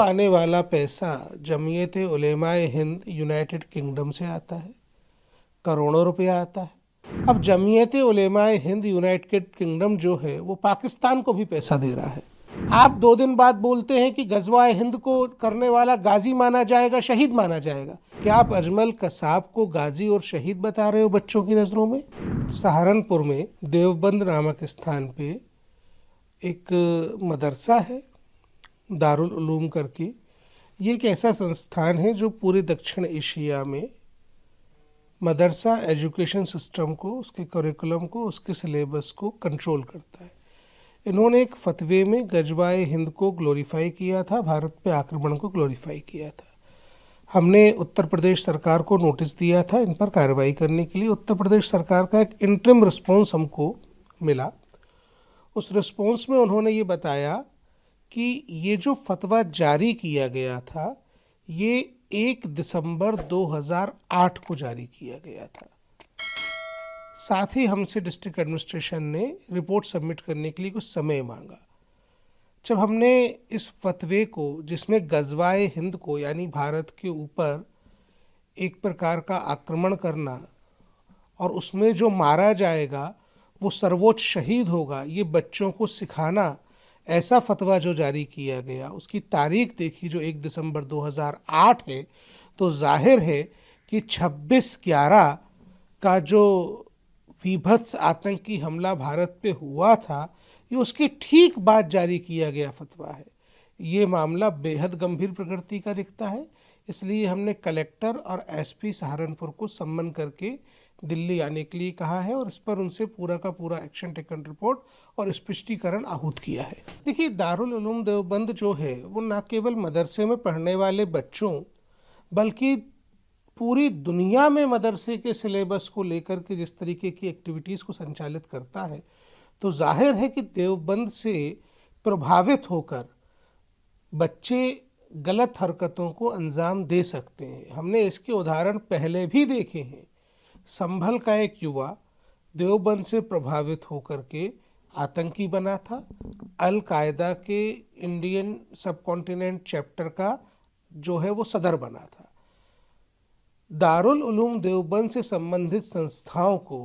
आने वाला पैसा जमीयत उलेमाए हिंद यूनाइटेड किंगडम से आता है, करोड़ों रुपया आता है। अब जमीयत उलेमाए हिंद यूनाइटेड किंगडम जो है वो पाकिस्तान को भी पैसा दे रहा है। आप 2 दिन बाद बोलते हैं कि गजवाए हिंद को करने वाला गाजी माना जाएगा, शहीद माना जाएगा। क्या आप अजमल कसाब को गाजी और शहीद बता रहे हो बच्चों की नज़रों में? सहारनपुर में देवबंद नामक स्थान पे एक मदरसा है, दारुल उलूम करके। ये एक ऐसा संस्थान है जो पूरे दक्षिण एशिया में मदरसा एजुकेशन सिस्टम को, उसके करिकुलम को, उसके सिलेबस को कंट्रोल करता है। इन्होंने एक फतवे में गजवाए हिंद को ग्लोरीफाई किया था, भारत पे आक्रमण को ग्लोरीफाई किया था। हमने उत्तर प्रदेश सरकार को नोटिस दिया था इन पर कार्रवाई करने के लिए। उत्तर प्रदेश सरकार का एक इंटरिम रिस्पॉन्स हमको मिला। उस रिस्पॉन्स में उन्होंने ये बताया कि ये जो फतवा जारी किया गया था ये 1 दिसंबर 2008 को जारी किया गया था। साथ ही हमसे डिस्ट्रिक्ट एडमिनिस्ट्रेशन ने रिपोर्ट सबमिट करने के लिए कुछ समय मांगा। जब हमने इस फतवे को, जिसमें गजवाए हिंद को यानी भारत के ऊपर एक प्रकार का आक्रमण करना और उसमें जो मारा जाएगा वो सर्वोच्च शहीद होगा, ये बच्चों को सिखाना, ऐसा फतवा जो जारी किया गया, उसकी तारीख देखी जो 1 दिसंबर 2008 है, तो जाहिर है कि 26/11 का जो विभत्स आतंकी हमला भारत पे हुआ था ये उसके ठीक बाद जारी किया गया फतवा है। ये मामला बेहद गंभीर प्रकृति का दिखता है, इसलिए हमने कलेक्टर और एसपी सहारनपुर को सम्मन करके दिल्ली आने के लिए कहा है और इस पर उनसे पूरा का पूरा एक्शन टेकन रिपोर्ट और स्पष्टीकरण आहूत किया है। देखिए, दारुल उलूम देवबंद जो है वो न केवल मदरसे में पढ़ने वाले बच्चों बल्कि पूरी दुनिया में मदरसे के सिलेबस को लेकर के जिस तरीके की एक्टिविटीज़ को संचालित करता है, तो जाहिर है कि देवबंद से प्रभावित होकर बच्चे गलत हरकतों को अंजाम दे सकते हैं। हमने इसके उदाहरण पहले भी देखे हैं। संभल का एक युवा देवबंद से प्रभावित होकर के आतंकी बना था, अल कायदा के इंडियन सब कॉन्टिनेंट चैप्टर का जो है वो सदर बना था। दारुल उलूम देवबंद से संबंधित संस्थाओं को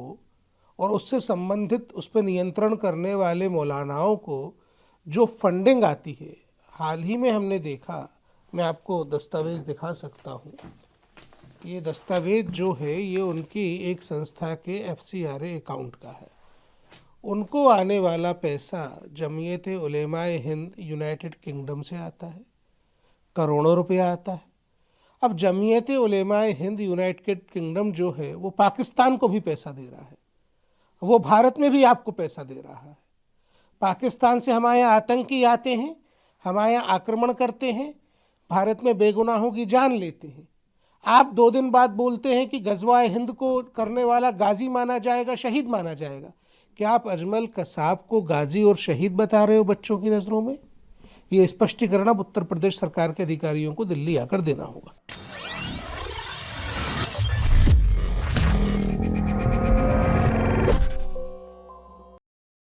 और उससे संबंधित उस पर नियंत्रण करने वाले मौलानाओं को जो फंडिंग आती है, हाल ही में हमने देखा, मैं आपको दस्तावेज दिखा सकता हूँ। ये दस्तावेज जो है ये उनकी एक संस्था के FCRA अकाउंट का है। उनको आने वाला पैसा जमीयत उलेमाए हिंद यूनाइटेड किंगडम से आता है, करोड़ों रुपया आता है। अब जमीयत उलेमाए हिंद यूनाइटेड किंगडम जो है वो पाकिस्तान को भी पैसा दे रहा है, वो भारत में भी आपको पैसा दे रहा है। पाकिस्तान से हमारे यहाँ आतंकी आते हैं, हमारे यहाँ आक्रमण करते हैं, भारत में बेगुनाहों की जान लेते हैं। आप 2 दिन बाद बोलते हैं कि गजवाए हिंद को करने वाला गाजी माना जाएगा, शहीद माना जाएगा। क्या आप अजमल कसाब को गाजी और शहीद बता रहे हो बच्चों की नज़रों में? ये स्पष्टीकरण अब उत्तर प्रदेश सरकार के अधिकारियों को दिल्ली आकर देना होगा।